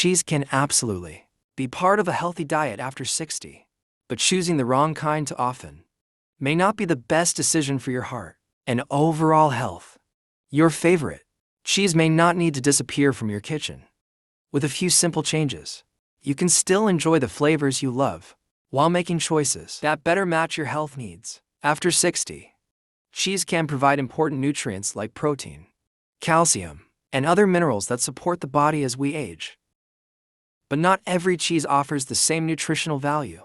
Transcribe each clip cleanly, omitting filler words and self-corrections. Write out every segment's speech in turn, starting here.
Cheese can absolutely be part of a healthy diet after 60, but choosing the wrong kind too often may not be the best decision for your heart and overall health. Your favorite cheese may not need to disappear from your kitchen. With a few simple changes, you can still enjoy the flavors you love while making choices that better match your health needs. After 60, cheese can provide important nutrients like protein, calcium, and other minerals that support the body as we age. But not every cheese offers the same nutritional value.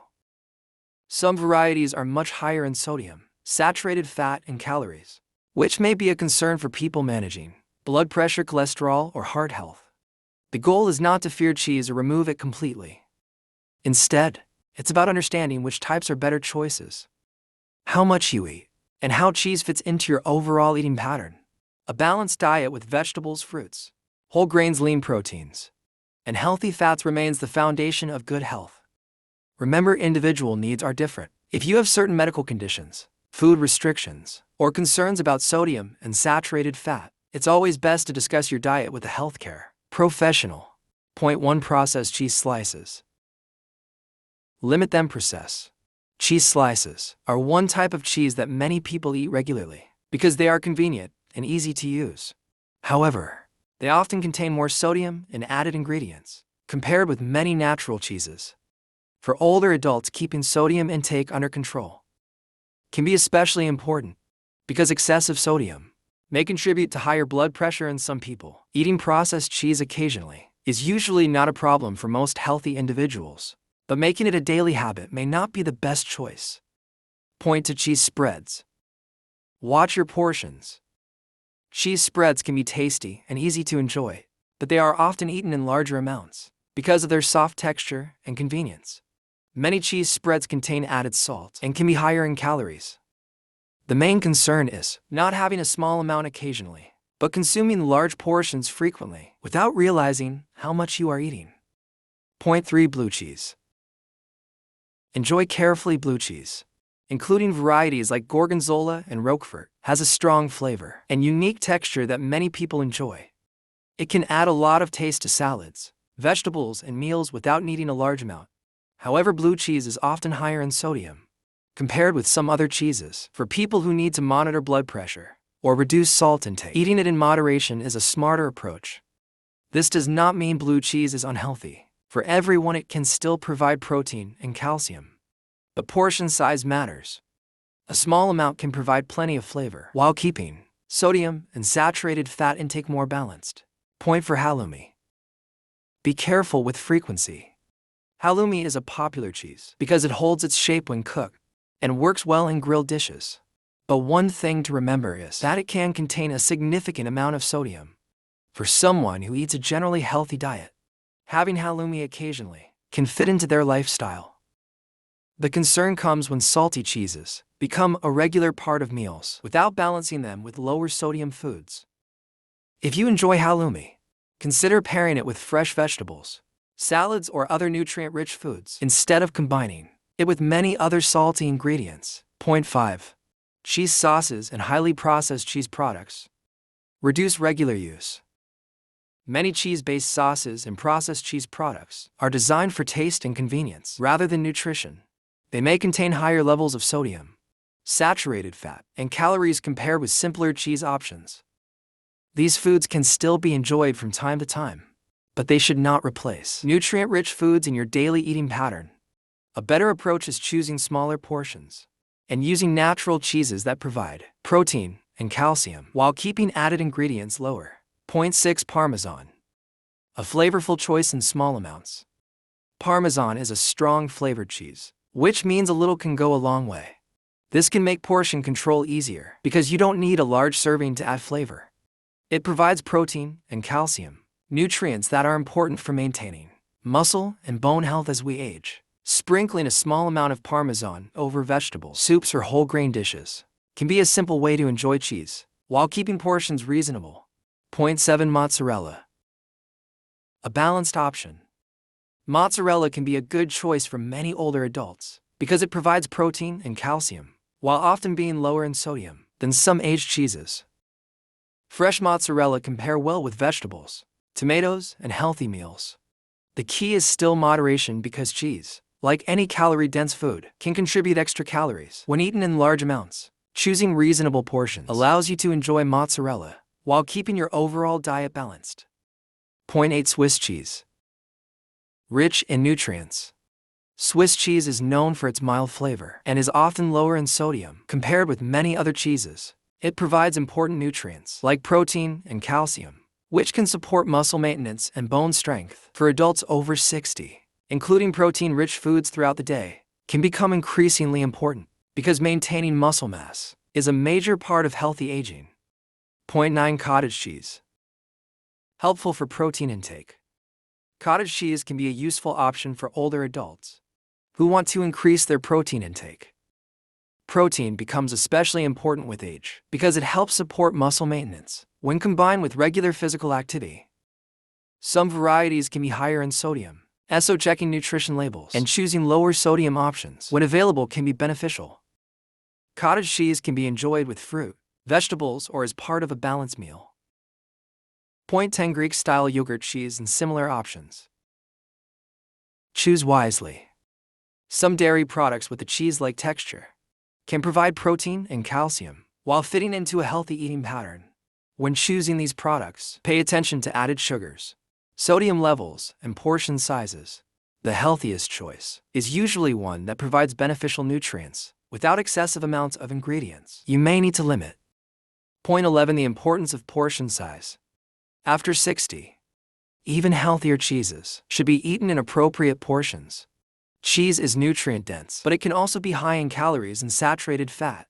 Some varieties are much higher in sodium, saturated fat, and calories, which may be a concern for people managing blood pressure, cholesterol, or heart health. The goal is not to fear cheese or remove it completely. Instead, it's about understanding which types are better choices, how much you eat, and how cheese fits into your overall eating pattern. A balanced diet with vegetables, fruits, whole grains, lean proteins, and healthy fats remains the foundation of good health. Remember, individual needs are different. If you have certain medical conditions, food restrictions, or concerns about sodium and saturated fat, it's always best to discuss your diet with a healthcare professional. Point 1. Processed cheese slices. Limit them. Processed cheese slices are one type of cheese that many people eat regularly because they are convenient and easy to use. However, they often contain more sodium and added ingredients compared with many natural cheeses. For older adults, keeping sodium intake under control can be especially important because excessive sodium may contribute to higher blood pressure in some people. Eating processed cheese occasionally is usually not a problem for most healthy individuals, but making it a daily habit may not be the best choice. Point 2. Cheese spreads. Watch your portions. Cheese spreads can be tasty and easy to enjoy, but they are often eaten in larger amounts because of their soft texture and convenience. Many cheese spreads contain added salt and can be higher in calories. The main concern is not having a small amount occasionally, but consuming large portions frequently without realizing how much you are eating. Point 3. Blue cheese. Enjoy carefully. Blue cheese, including varieties like Gorgonzola and Roquefort, has a strong flavor and unique texture that many people enjoy. It can add a lot of taste to salads, vegetables, and meals without needing a large amount. However, blue cheese is often higher in sodium compared with some other cheeses. For people who need to monitor blood pressure or reduce salt intake, eating it in moderation is a smarter approach. This does not mean blue cheese is unhealthy. For everyone, it can still provide protein and calcium. But portion size matters. A small amount can provide plenty of flavor while keeping sodium and saturated fat intake more balanced. Point 4. Halloumi. Be careful with frequency. Halloumi is a popular cheese because it holds its shape when cooked and works well in grilled dishes. But one thing to remember is that it can contain a significant amount of sodium. For someone who eats a generally healthy diet, having halloumi occasionally can fit into their lifestyle. The concern comes when salty cheeses become a regular part of meals without balancing them with lower sodium foods. If you enjoy halloumi, consider pairing it with fresh vegetables, salads, or other nutrient-rich foods instead of combining it with many other salty ingredients. Point 5. Cheese sauces and highly processed cheese products. Reduce regular use. Many cheese-based sauces and processed cheese products are designed for taste and convenience rather than nutrition. They may contain higher levels of sodium, saturated fat, and calories compared with simpler cheese options. These foods can still be enjoyed from time to time, but they should not replace nutrient-rich foods in your daily eating pattern. A better approach is choosing smaller portions and using natural cheeses that provide protein and calcium while keeping added ingredients lower. Point 6. Parmesan. A flavorful choice in small amounts. Parmesan is a strong flavored cheese, which means a little can go a long way. This can make portion control easier because you don't need a large serving to add flavor. It provides protein and calcium, nutrients that are important for maintaining muscle and bone health as we age. Sprinkling a small amount of Parmesan over vegetables, soups, or whole grain dishes can be a simple way to enjoy cheese while keeping portions reasonable. Point 7. Mozzarella. A balanced option. Mozzarella can be a good choice for many older adults because it provides protein and calcium while often being lower in sodium than some aged cheeses. Fresh mozzarella can pair well with vegetables, tomatoes, and healthy meals. The key is still moderation because cheese, like any calorie-dense food, can contribute extra calories when eaten in large amounts. Choosing reasonable portions allows you to enjoy mozzarella while keeping your overall diet balanced. Point 8. Swiss cheese. Rich in nutrients. Swiss cheese is known for its mild flavor and is often lower in sodium compared with many other cheeses. It provides important nutrients like protein and calcium, which can support muscle maintenance and bone strength. For adults over 60, including protein-rich foods throughout the day can become increasingly important because maintaining muscle mass is a major part of healthy aging. Point 9. Cottage cheese. Helpful for protein intake. Cottage cheese can be a useful option for older adults who want to increase their protein intake. Protein becomes especially important with age because it helps support muscle maintenance when combined with regular physical activity. Some varieties can be higher in sodium, so checking nutrition labels and choosing lower sodium options when available can be beneficial. Cottage cheese can be enjoyed with fruit, vegetables, or as part of a balanced meal. Point 10. Greek-style yogurt cheese and similar options. Choose wisely. Some dairy products with a cheese-like texture can provide protein and calcium while fitting into a healthy eating pattern. When choosing these products, pay attention to added sugars, sodium levels, and portion sizes. The healthiest choice is usually one that provides beneficial nutrients without excessive amounts of ingredients you may need to limit. Point 11. The importance of portion size. After 60, even healthier cheeses should be eaten in appropriate portions. Cheese is nutrient-dense, but it can also be high in calories and saturated fat.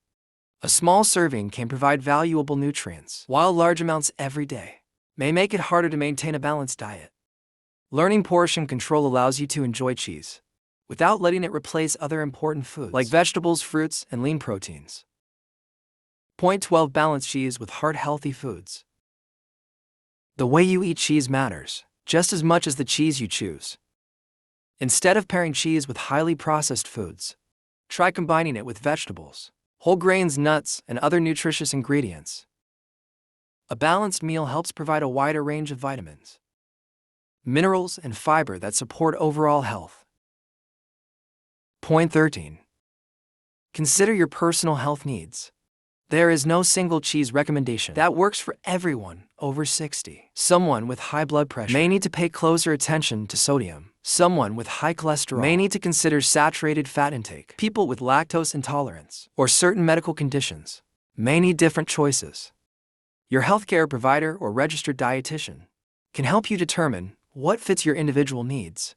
A small serving can provide valuable nutrients, while large amounts every day may make it harder to maintain a balanced diet. Learning portion control allows you to enjoy cheese without letting it replace other important foods like vegetables, fruits, and lean proteins. Point 12. Balance cheese with heart-healthy foods. The way you eat cheese matters just as much as the cheese you choose. Instead of pairing cheese with highly processed foods, try combining it with vegetables, whole grains, nuts, and other nutritious ingredients. A balanced meal helps provide a wider range of vitamins, minerals, and fiber that support overall health. Point 13. Consider your personal health needs. There is no single cheese recommendation that works for everyone over 60. Someone with high blood pressure may need to pay closer attention to sodium. Someone with high cholesterol may need to consider saturated fat intake. People with lactose intolerance or certain medical conditions may need different choices. Your healthcare provider or registered dietitian can help you determine what fits your individual needs.